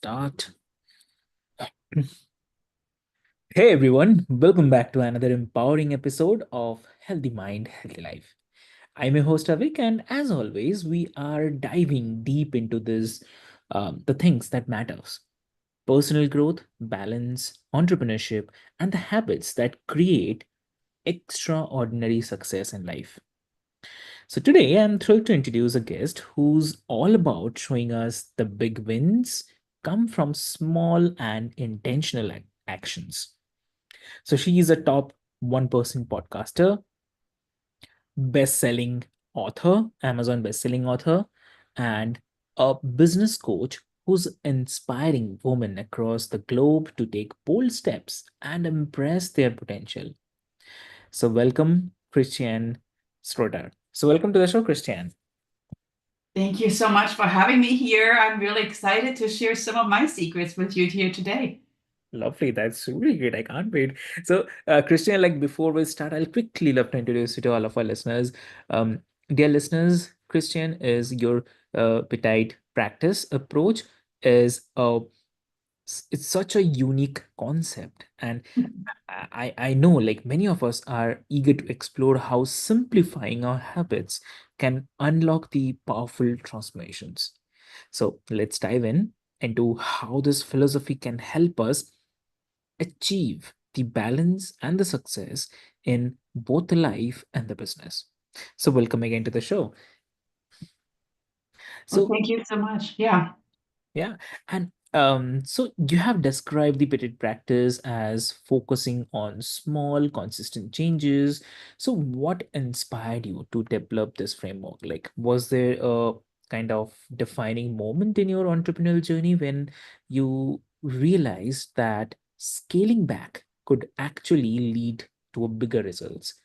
start. Hey everyone, welcome back to another empowering episode of Healthy Mind, Healthy Life. I'm your host Avik, and as always, we are diving deep into the things that matters: personal growth, balance, entrepreneurship, and the habits that create extraordinary success in life. So today, I'm thrilled to introduce a guest who's all about showing us the big wins come from small and intentional actions. So she is a top 1% podcaster, best-selling author, Amazon best-selling author, and a business coach who's inspiring women across the globe to take bold steps and impress their potential. So welcome, Christiane Schroeter. So welcome to the show, Christiane. Thank you so much for having me here. I'm really excited to share some of my secrets with you here today. Lovely. That's really great. I can't wait. So, Christian, like before we start, I'll quickly love to introduce you to all of our listeners. Um, Dear listeners, Christian is your appetite practice approach is it's such a unique concept, and I know like many of us are eager to explore how simplifying our habits can unlock the powerful transformations. So let's dive in into how this philosophy can help us achieve the balance and the success in both the life and the business. So, welcome again to the show. Well, So, thank you so much. Yeah. yeah, and so you have described the petit practice as focusing on small, consistent changes. So, what inspired you to develop this framework? Like, was there a kind of defining moment in your entrepreneurial journey when you realized that scaling back could actually lead to a bigger results?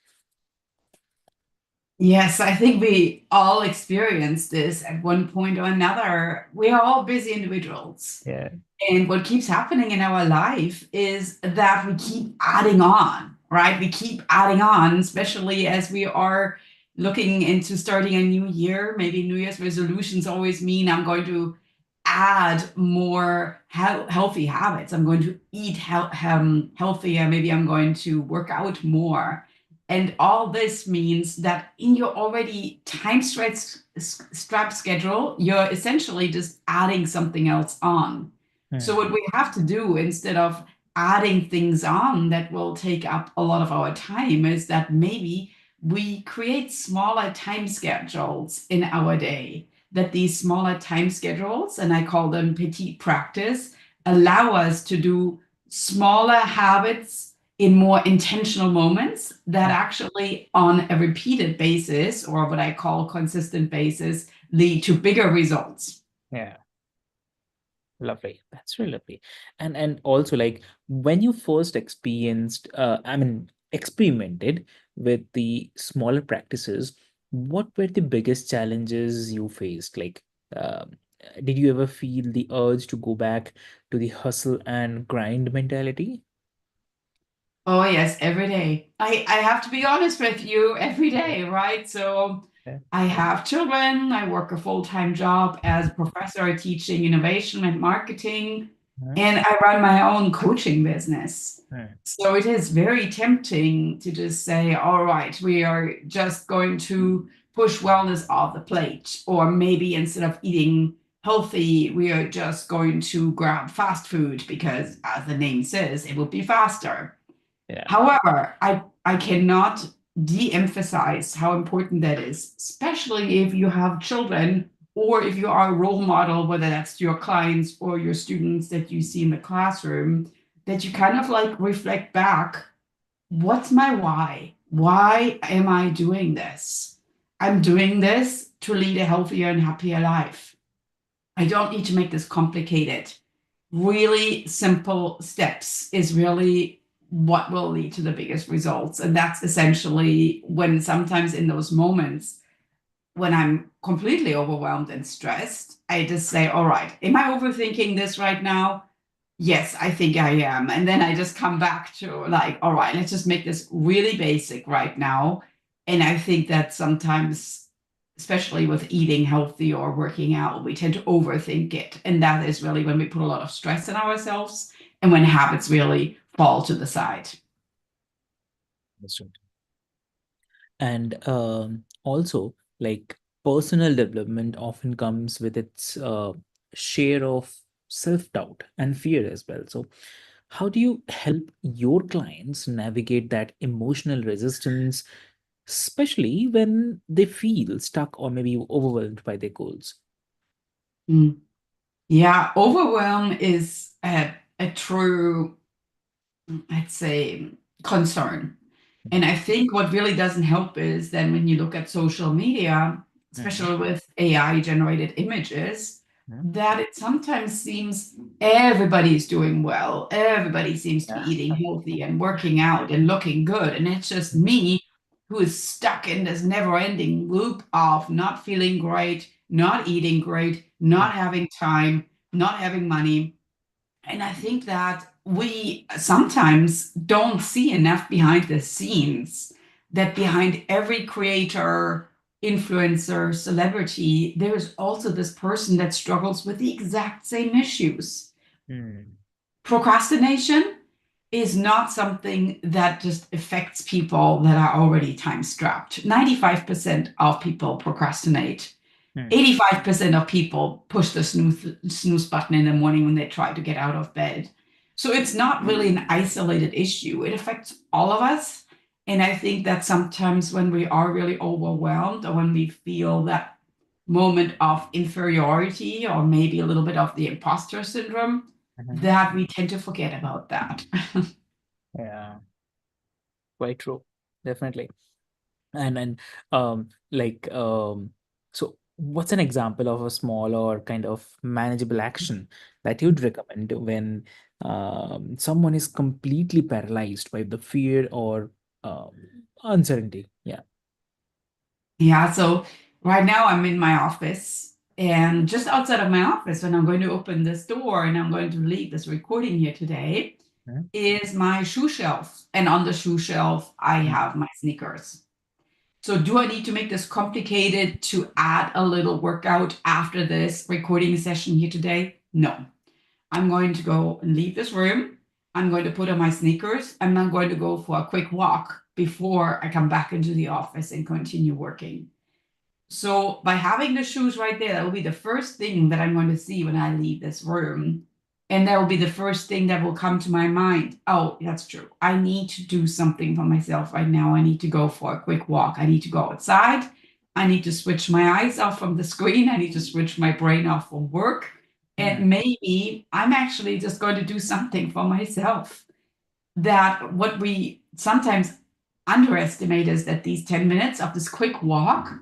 Yes, I think we all experience this at one point or another. We are all busy individuals. Yeah. And what keeps happening in our life is that we keep adding on, right? We keep adding on, especially as we are looking into starting a new year. Maybe New Year's resolutions always mean I'm going to add more healthy habits. I'm going to eat healthier. Maybe I'm going to work out more. And all this means that in your already strapped schedule, you're essentially just adding something else on. So Hmm. what we have to do instead of adding things on that will take up a lot of our time is that maybe we create smaller time schedules in our day, that these smaller time schedules, and I call them petit practice, allow us to do smaller habits in more intentional moments that actually on a repeated basis, or what I call consistent basis, lead to bigger results. Yeah. Lovely. That's really lovely. And also like when you first experimented with the smaller practices, what were the biggest challenges you faced? Like did you ever feel the urge to go back to the hustle and grind mentality? Oh yes, every day. I have to be honest with you, every day, right? So Yeah. I have children. I work a full-time job as a professor teaching innovation and marketing, Mhm. and I run my own coaching business. Mhm. So it is very tempting to just say, all right, we are just going to push wellness off the plate, or maybe instead of eating healthy, we are just going to grab fast food because, as the name says, it will be faster. Yeah. However, I cannot de-emphasize how important that is, especially if you have children or if you are a role model, whether that's your clients or your students that you see in the classroom, that you kind of like reflect back, what's my why? Why am I doing this? I'm doing this to lead a healthier and happier life. I don't need to make this complicated. Really simple steps is really what will lead to the biggest results. And that's essentially when sometimes in those moments when I'm completely overwhelmed and stressed, I just say, all right, am I overthinking this right now? Yes, I think I am. And then I just come back to like, all right, let's just make this really basic right now. And I think that sometimes especially with eating healthy or working out, we tend to overthink it. And that is really when we put a lot of stress on ourselves and when habits really fall to the side. Understood. And also, like personal development often comes with its share of self-doubt and fear as well. So, how do you help your clients navigate that emotional resistance, especially when they feel stuck or maybe overwhelmed by their goals? Mm. Yeah, overwhelm is a true, I'd say, concern. And I think what really doesn't help is then when you look at social media, Mhm. especially with AI generated images, Mhm. that it sometimes seems everybody's doing well. Everybody seems to be Yeah. eating healthy and working out and looking good. And it's just Mhm. me who is stuck in this never ending loop of not feeling great, not eating great, not having time, not having money. And I think that we sometimes don't see enough behind the scenes, that behind every creator, influencer, celebrity, there is also this person that struggles with the exact same issues. Mhm. Procrastination is not something that just affects people that are already time strapped. 95% of people procrastinate. Mhm. 85% of people push the snooze button in the morning when they try to get out of bed. So it's not really an isolated issue. It affects all of us. And I think that sometimes when we are really overwhelmed or when we feel that moment of inferiority or maybe a little bit of the imposter syndrome, Mhm. that we tend to forget about that. Yeah, quite true. Definitely. And like so what's an example of a small or kind of manageable action that you'd recommend when someone is completely paralyzed by the fear or um, uncertainty? Yeah. Yeah, so right now I'm in my office, and just outside of my office, when I'm going to open this door and I'm going to leave this recording here today, Mhm. is my shoe shelf. And on the shoe shelf, I have my sneakers. So, do I need to make this complicated to add a little workout after this recording session here today? No. I'm going to go and leave this room. I'm going to put on my sneakers and I'm going to go for a quick walk before I come back into the office and continue working. So by having the shoes right there, that will be the first thing that I'm going to see when I leave this room. And that will be the first thing that will come to my mind. Oh, that's true. I need to do something for myself right now. I need to go for a quick walk. I need to go outside. I need to switch my eyes off from the screen. I need to switch my brain off from work. Mhm. And maybe I'm actually just going to do something for myself. That what we sometimes underestimate is that these 10 minutes of this quick walk,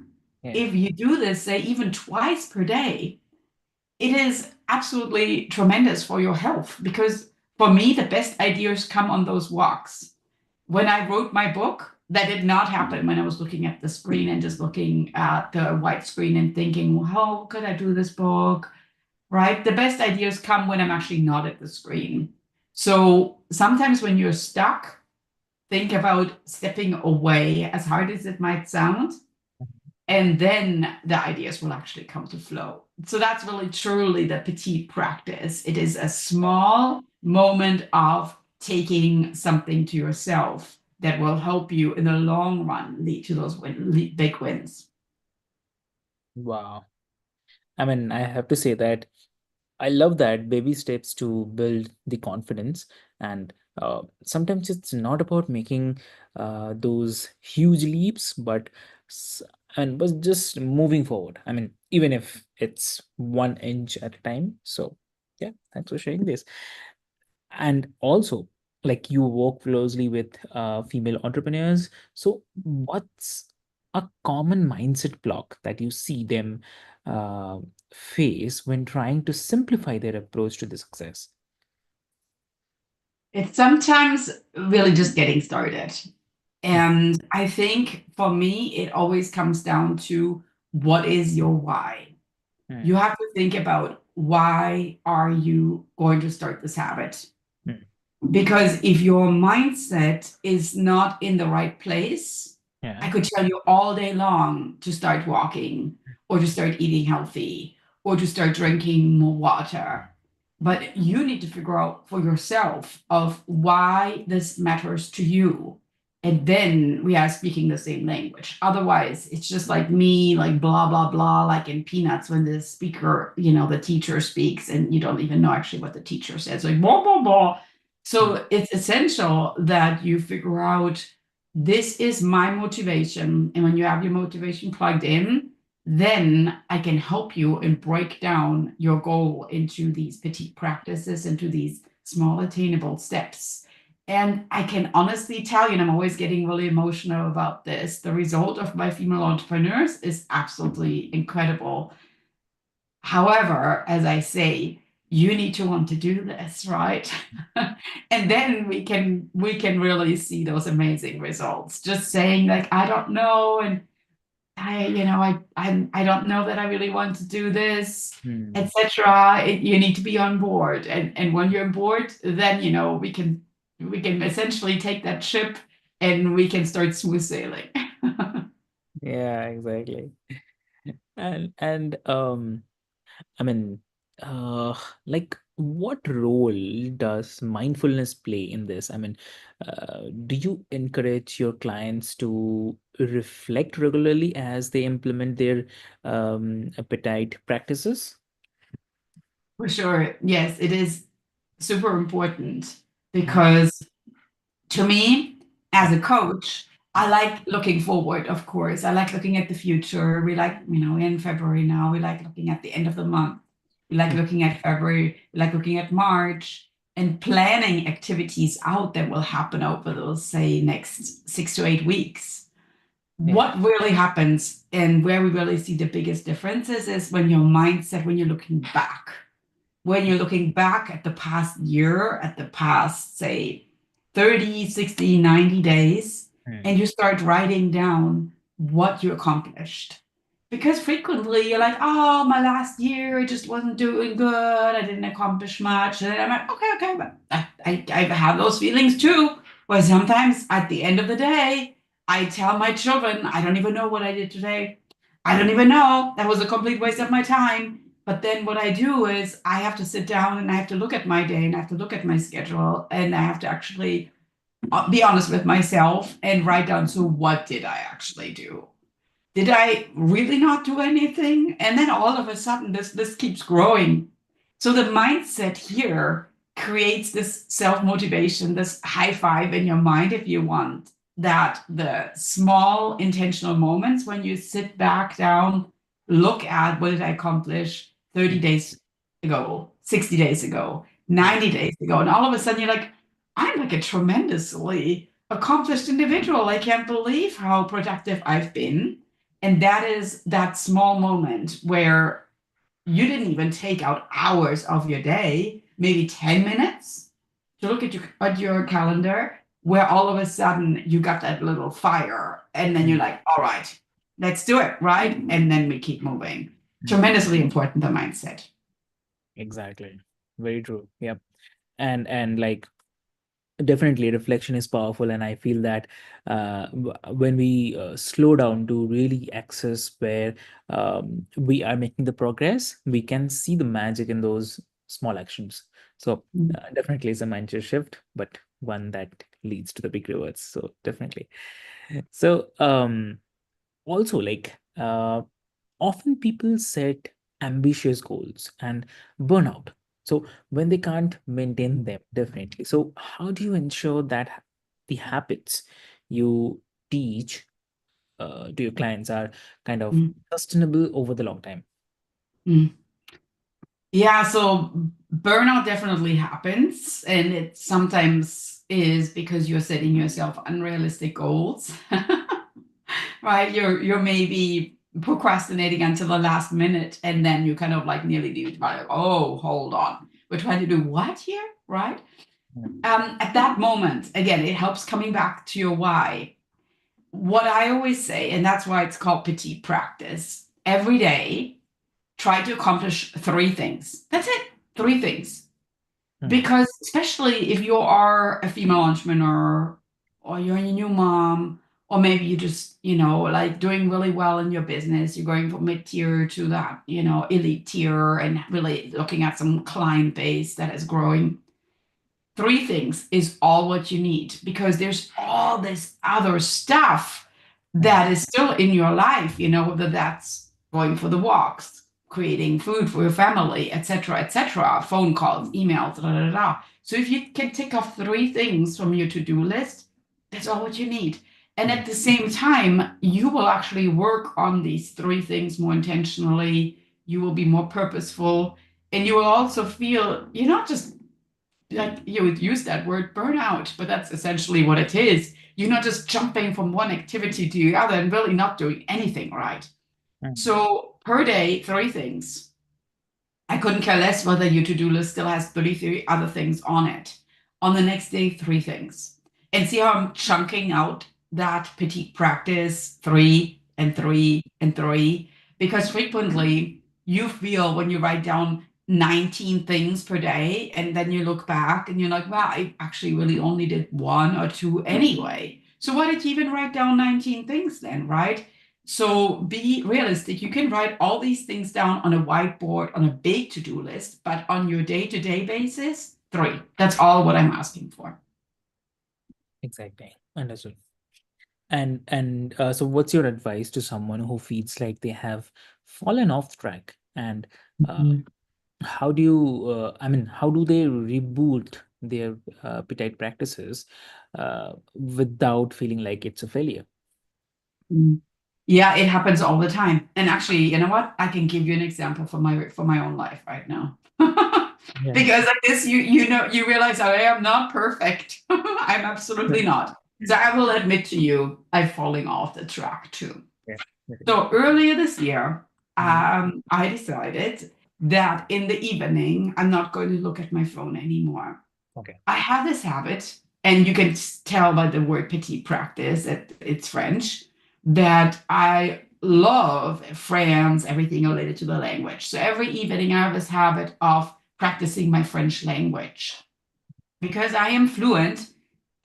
Yeah. if you do this, say, even twice per day, it is absolutely tremendous for your health. Because for me, the best ideas come on those walks. When I wrote my book, that did not happen when I was looking at the screen and just looking at the white screen and thinking, well, how could I do this book? Right? The best ideas come when I'm actually not at the screen. So sometimes when you're stuck, think about stepping away, as hard as it might sound, and then the ideas will actually come to flow. So that's really truly the petite practice. It is a small moment of taking something to yourself that will help you in the long run lead to those big wins. Wow. I mean, I have to say that I love that baby steps to build the confidence. And sometimes it's not about making those huge leaps, s- but just moving forward. I mean, even if it's 1 inch at a time. So, yeah, thanks for sharing this. And also, like you work closely with female entrepreneurs. So, what's a common mindset block that you see them uh, face when trying to simplify their approach to the success? It's sometimes really just getting started. Mm. And I think for me, it always comes down to what is your why? You Mm. have to think about why are you going to start this habit? Mm. Because if your mindset is not in the right place, I Yeah. could tell you all day long to start walking or to start eating healthy or to start drinking more water. But you need to figure out for yourself of why this matters to you. And then we are speaking the same language. Otherwise, it's just like me, like blah, blah, blah, like in Peanuts when the speaker, the teacher speaks and you don't even know actually what the teacher says, like blah, blah, blah. Mm. So it's essential that you figure out this is my motivation. And when you have your motivation plugged in, then I can help you and break down your goal into these petite practices, into these small attainable steps. And I can honestly tell you, and I'm always getting really emotional about this, the result of my female entrepreneurs is absolutely incredible. However, as I say, you need to want to do this, right? And then we can really see those amazing results. Just saying like, I don't know, and I don't know that I really want to do this, Mm. etc. You need to be on board, and when you're on board, then we can essentially take that ship and we can start smooth sailing. Yeah, exactly. And I mean, uh, like, what role does mindfulness play in this? I mean, do you encourage your clients to reflect regularly as they implement their appetite practices? For sure, yes, it is super important Mm. because to me, Yeah. as a coach, I like looking forward, of course. I like looking at the future. We like, in February now, we like looking at the end of the month. We like Mm. looking at February, we like looking at March and planning activities out that will happen over those, say, next 6 to 8 weeks. Yeah. What really happens and where we really see the biggest differences is when your mindset, when you're looking back at the past year, at the past, say, 30, 60, 90 days, Mm. and you start writing down what you accomplished. Because frequently you're like, oh, my last year just wasn't doing good. I didn't accomplish much. And I'm like, okay, okay, but I have those feelings too. Where sometimes at the end of the day, I tell my children, I don't even know what I did today. I don't even know. That was a complete waste of my time. But then what I do is I have to sit down and I have to look at my day and I have to look at my schedule and I have to actually be honest with myself and write down, so what did I actually do? Did I really not do anything? And then all of a sudden this keeps growing. So the mindset here creates this self-motivation, this high five in your mind, if you want, that the small intentional moments when you sit back down, look at what did I accomplish 30 Mm. days ago, 60 days ago, Yeah. 90 days ago. And all of a sudden you're like, I'm like a tremendously accomplished individual. I can't believe how productive I've been. And that is that small moment where you didn't even take out hours of your day, maybe 10 minutes to look at your calendar, where all of a sudden you got that little fire. And then you're Mm. like, all right, let's do it, right? And then we keep moving. Mm. Tremendously important, the mindset. Exactly. Very true. Yep. And like, definitely, reflection is powerful, and I feel that when we slow down to really access where we are making the progress, we can see the magic in those small actions. So definitely, it's a mindset shift, but one that leads to the big rewards. So definitely. So also, like, often people set ambitious goals and burn out. So when they can't maintain them, definitely. So how do you ensure that the habits you teach to your clients are kind of Mm, sustainable over the long time? mm. Yeah, so burnout definitely happens, and it sometimes is because you're setting yourself unrealistic goals. Right? You're maybe procrastinating until the last minute, and then you kind of like nearly do it. Like, oh, hold on, we're trying to do what here, right? Mm. At that moment, again, it helps coming back to your why. What I always say, and that's why it's called petite practice. Every day, try to accomplish three things. That's it, three things. Mm. Because especially if you are a female entrepreneur or you're a new mom Or maybe you just, you know, like doing really well in your business. You're going from mid-tier to that, you know, elite tier and really looking at some client base that is growing. Three things is all what you need because there's all this other stuff Mm, that is still in your life, you know, whether that's going for the walks, creating food for your family, etc., phone calls, emails, da, da, da, da. So if you can tick off three things from your to-do list, that's all what you need. And mm, at the same time, you will actually work on these three things more intentionally. You will be more purposeful, and you will also feel you're not just like you would use that word burnout, but that's essentially what it is. You're not just jumping from one activity to the other and really not doing anything right. mm. So per day, three things. I couldn't care less whether your to-do list still has 33 other things on it. On the next day, three things. And see how I'm chunking out that petite practice, three and three and three, because frequently you feel when you write down 19 things per day, and then you look back and you're like, well, I actually really only did one or two anyway. So why did you even write down 19 things then, right? So be realistic. You can write all these things down on a whiteboard on a big to-do list, but on your day-to-day basis, three. That's all what I'm asking for. Exactly. Understood. And so what's your advice to someone who feels like they have fallen off track? And uh, Mhm. how do you, how do they reboot their appetite practices without feeling like it's a failure? Mm. Yeah, it happens all the time. And actually, you know what? I can give you an example for my own life right now. Yeah. Because I guess you know you realize I am not perfect. I'm absolutely not. So I will admit to you, I'm falling off the track too. Yeah. Okay. So earlier this year, Mhm. I decided that in the evening, I'm not going to look at my phone anymore. Okay. I have this habit, and you can tell by the word petit practice that it's French, that I love France, everything related to the language. So every evening, I have this habit of practicing my French language because I am fluent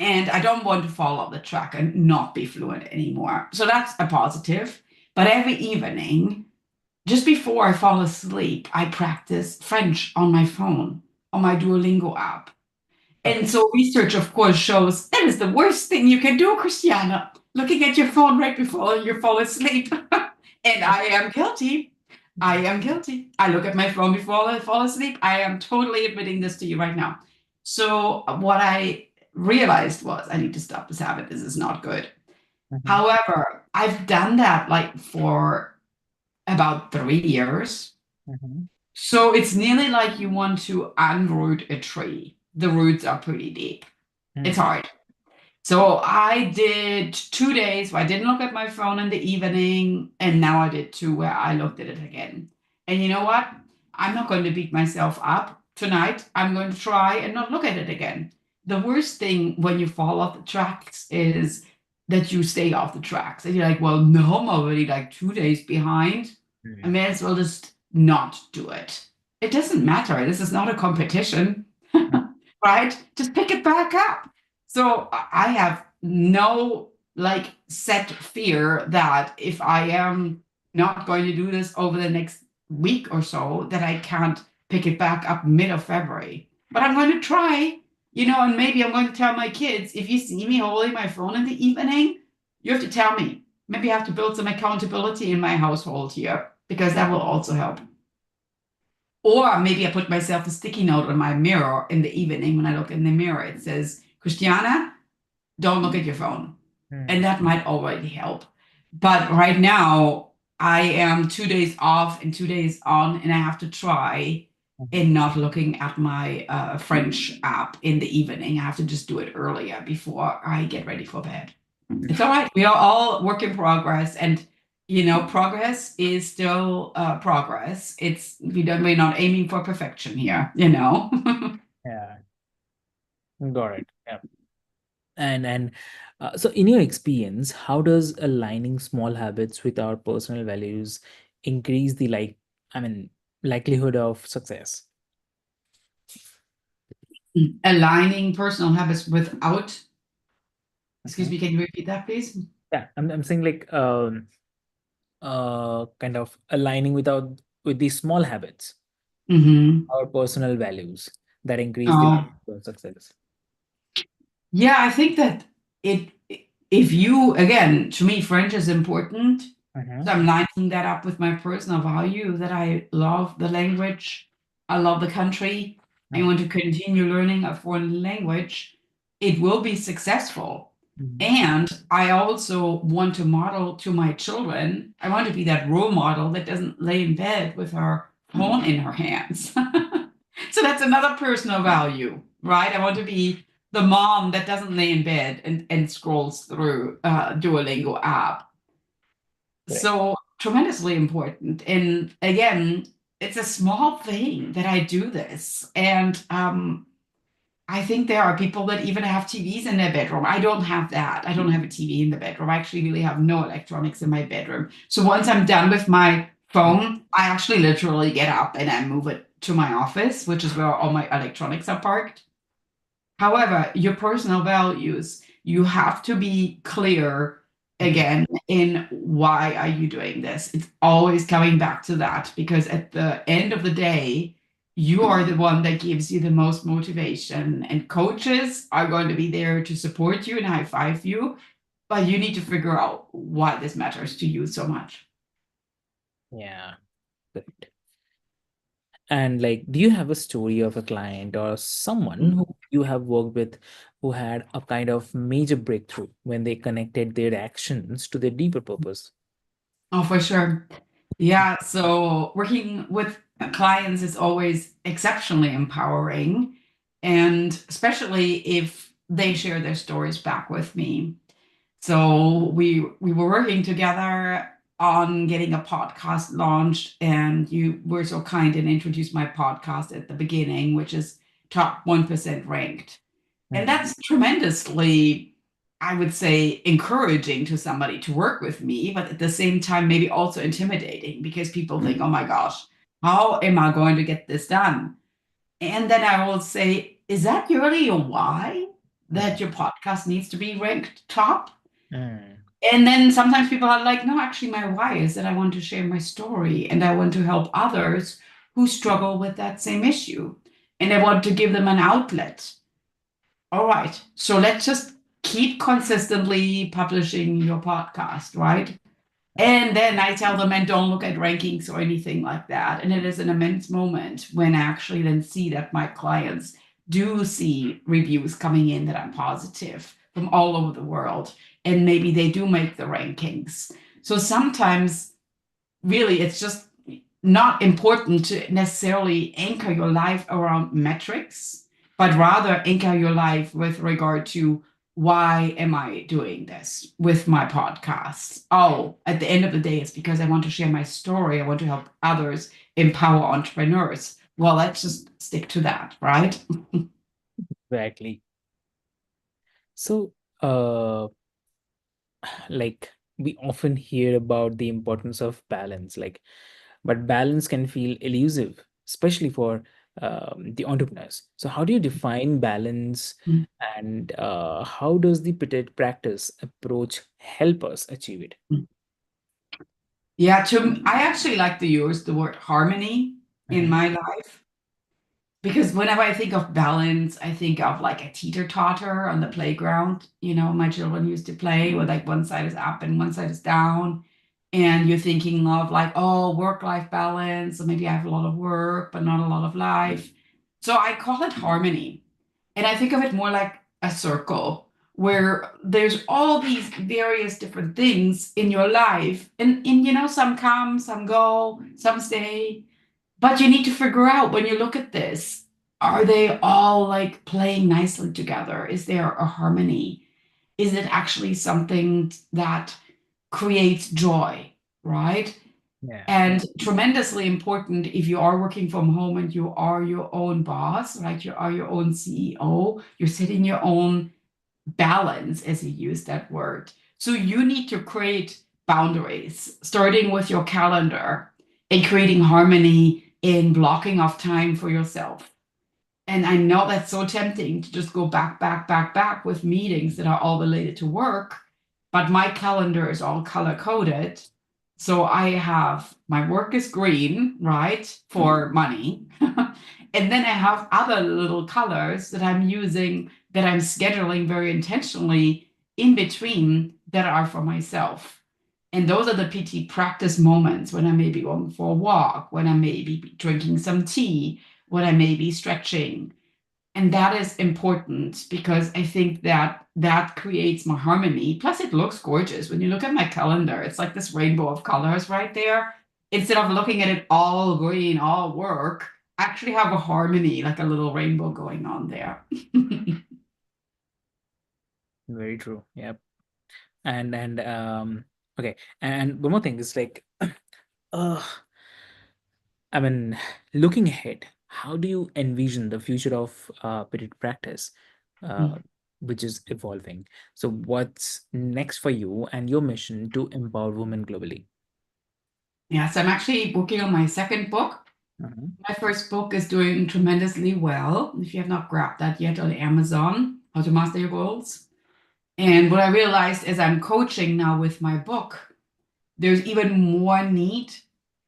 and I don't want to fall off the track and not be fluent anymore. So that's a positive. But every evening, just before I fall asleep, I practice French on my phone, on my Duolingo app. And Okay. so research, of course, shows that is the worst thing you can do, Christiana, looking at your phone right before you fall asleep. And I am guilty. I am guilty. I look at my phone before I fall asleep. I am totally admitting this to you right now. So what I realized was I need to stop this habit. This is not good. Mhm. However, I've done that like for about 3 years. Mhm. So it's nearly like you want to unroot a tree. The roots are pretty deep. It's Mm. hard. So I did 2 days where I didn't look at my phone in the evening, and now I did two where I looked at it again. And you know what? I'm not going to beat myself up tonight. I'm going to try and not look at it again. The worst thing when you fall off the tracks is that you stay off the tracks. And you're like, well, no, I'm already like 2 days behind. I Mm. may as well just not do it. It doesn't matter. This is not a competition, Mm. right? Just pick it back up. So I have no like set fear that if I am not going to do this over the next week or so, that I can't pick it back up mid of February. But I'm going to try, you know, and maybe I'm going to tell my kids if you see me holding my phone in the evening, you have to tell me. Maybe I have to build some accountability in my household here because that will also help. Or maybe I put myself a sticky note on my mirror in the evening when I look in the mirror. It says, Christiana, don't look at your phone. And Mm. that might already help. But right now, I am 2 days off and 2 days on, and I have to try Mhm. in not looking at my French app in the evening. I have to just do it earlier before I get ready for bed. It's all right. We are all work in progress, and you know, progress is still progress. We're not aiming for perfection here, you know. Yeah. Got it. Yeah. And so in your experience, how does aligning small habits with our personal values increase the I mean likelihood of success? Aligning personal habits without, excuse Mhm. me, can you repeat that, please? Yeah, I'm saying like kind of aligning with these small habits, Hmm. our personal values that increase the Oh, success. yeah, I think that it, if you, again, to me, French is important. Mm-hmm. So I'm lining that up with my personal value that I love the language, I love the country, I want to continue learning a foreign language. It will be successful. Mm-hmm. And I also want to model to my children, I want to be that role model that doesn't lay in bed with her phone in her hands. So that's another personal value, right? I want to be the mom that doesn't lay in bed and scrolls through Duolingo app. Correct. So tremendously important. And again, it's a small thing that I do this. And I think there are people that even have TVs in their bedroom. I don't have that. I don't have a TV in the bedroom. I actually really have no electronics in my bedroom. So once I'm done with my phone, I actually literally get up and I move it to my office, which is where all my electronics are parked. However, your personal values, you have to be clear Mm-hmm. again in why are you doing this? It's always coming back to that because at the end of the day, you are the one that gives you the most motivation, and coaches are going to be there to support you and high five you, but you need to figure out why this matters to you so much. Yeah. Correct. And like, do you have a story of a client or someone who you have worked with who had a kind of major breakthrough when they connected their actions to their deeper purpose? Oh, for sure. Yeah. So working with clients is always exceptionally empowering. And especially if they share their stories back with me. So we were working together on getting a podcast launched, and you were so kind and introduced my podcast at the beginning, which is top 1% ranked. And Mm. that's tremendously, I would say, encouraging to somebody to work with me, but at the same time, maybe also intimidating because people think, oh my gosh, how am I going to get this done? And then I will say, is that really your why Mm. that your podcast needs to be ranked top? Mm. And then sometimes people are like, no, actually, my why is that I want to share my story and I want to help others who struggle with that same issue. And I want to give them an outlet. All right. So let's just keep consistently publishing your podcast, right? And then I tell them, and don't look at rankings or anything like that. And it is an immense moment when I actually then see that my clients do see reviews coming in that I'm positive from all over the world. And maybe they do make the rankings. So sometimes really it's just not important to necessarily anchor your life around metrics, but rather anchor your life with regard to why am I doing this with my podcast? Oh, at the end of the day, it's because I want to share my story. I want to help others empower entrepreneurs. Well, let's just stick to that, right? Exactly. So, uh, like we often hear about the importance of balance, like, but balance can feel elusive, especially for the entrepreneurs. So, how do you define balance, and how does the practice approach help us achieve it? Yeah, I actually like to use the word harmony in Mhm. my life. Because whenever I think of balance, I think of like a teeter-totter on the playground. You know, my children used to play where like one side is up and one side is down. And you're thinking of like, oh, work-life balance. So maybe I have a lot of work, but not a lot of life. So I call it harmony. And I think of it more like a circle where there's all these various different things in your life. And you know, some come, some go, some stay. But you need to figure out when you look at this, are they all like playing nicely together? Is there a harmony? Is it actually something that creates joy, right? Yeah. And tremendously important if you are working from home and you are your own boss, right? You are your own CEO, you're setting your own balance, as you use that word. So you need to create boundaries, starting with your calendar and creating harmony in blocking off time for yourself. And I know that's so tempting to just go back with meetings that are all related to work. but my calendar is all color coded. So I have my work is green, right, for money. And then I have other little colors that I'm using, that I'm scheduling very intentionally in between, that are for myself. And those are the PT practice moments when I may be going for a walk, when I may be drinking some tea, when I may be stretching. And that is important because I think that that creates more harmony. Plus, it looks gorgeous. When you look at my calendar, it's like this rainbow of colors right there. Instead of looking at it all green, all work, I actually have a harmony, like a little rainbow going on there. Very true. Yep. And okay. And one more thing is like, uh, I mean, looking ahead, how do you envision the future of period practice, uh, which is evolving? So, what's next for you and your mission to empower women globally? Yes, I'm actually working on my second book. Mhm. My first book is doing tremendously well. If you have not grabbed that yet on Amazon, How to Master Your Goals. And what I realized as I'm coaching now with my book, there's even more need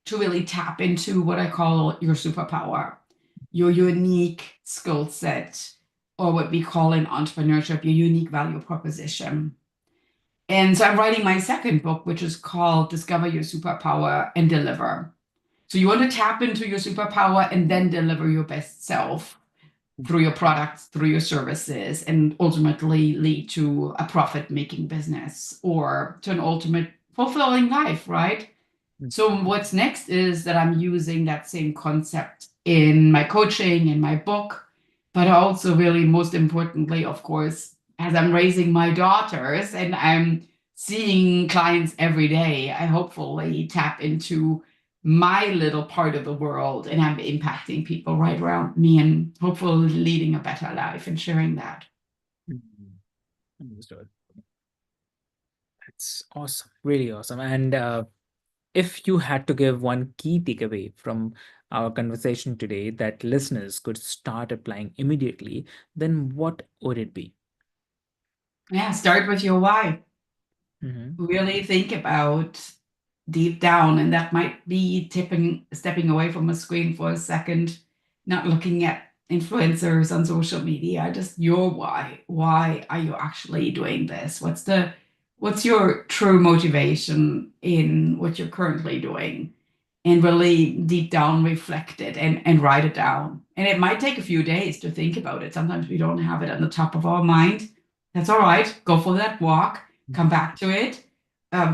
to really tap into what I call your superpower, your unique skill set, or what we call in entrepreneurship, your unique value proposition. And so I'm writing my second book, which is called Discover Your Superpower and Deliver. So you want to tap into your superpower and then deliver your best self through your products, through your services, and ultimately lead to a profit making business or to an ultimate fulfilling life, right? So what's next is that I'm using that same concept in my coaching, in my book, but also really most importantly, of course, as I'm raising my daughters and I'm seeing clients every day, I hopefully tap into my little part of the world and I'm impacting people right around me and hopefully leading a better life and sharing that. Mhm. Understood. That's awesome, really awesome. And if you had to give one key takeaway from our conversation today that listeners could start applying immediately, then what would it be? Yeah, start with your why. Hmm. Really think about deep down, and that might be stepping away from a screen for a second, not looking at influencers on social media, just your why. Why are you actually doing this? What's your true motivation in what you're currently doing? And really deep down reflect it and write it down. And it might take a few days to think about it. Sometimes we don't have it on the top of our mind. That's all right. Go for that walk, come back to it,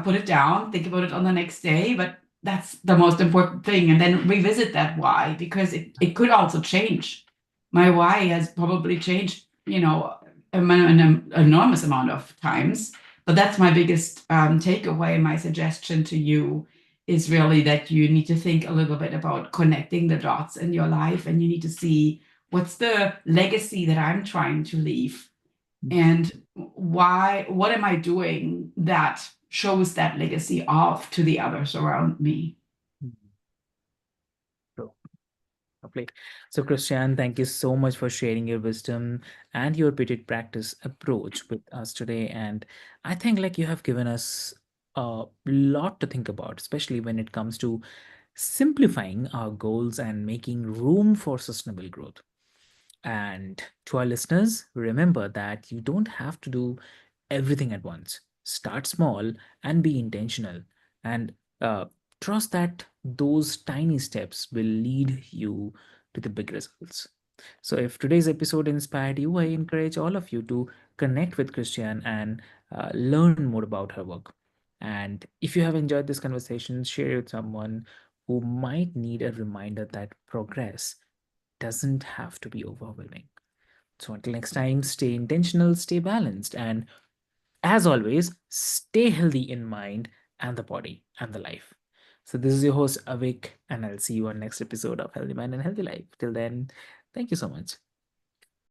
put it down, think about it on the next day. But that's the most important thing. And then revisit that why, because it could also change. My why has probably changed, an enormous amount of times. But that's my biggest takeaway. My suggestion to you is really that you need to think a little bit about connecting the dots in your life and you need to see what's the legacy that I'm trying to leave and what am I doing that shows that legacy off to the others around me. So, lovely. So, Christiane, thank you so much for sharing your wisdom and your repeated practice approach with us today. And I think like you have given us a lot to think about, especially when it comes to simplifying our goals and making room for sustainable growth. And to our listeners, remember that you don't have to do everything at once. Start small and be intentional, and trust that those tiny steps will lead you to the big results. So, if today's episode inspired you, I encourage all of you to connect with Christiane and learn more about her work. And if you have enjoyed this conversation, share it with someone who might need a reminder that progress doesn't have to be overwhelming. So until next time, stay intentional, stay balanced, and as always, stay healthy in mind and the body and the life. So this is your host Avik, and I'll see you on next episode of Healthy Mind and Healthy Life. Till then, thank you so much.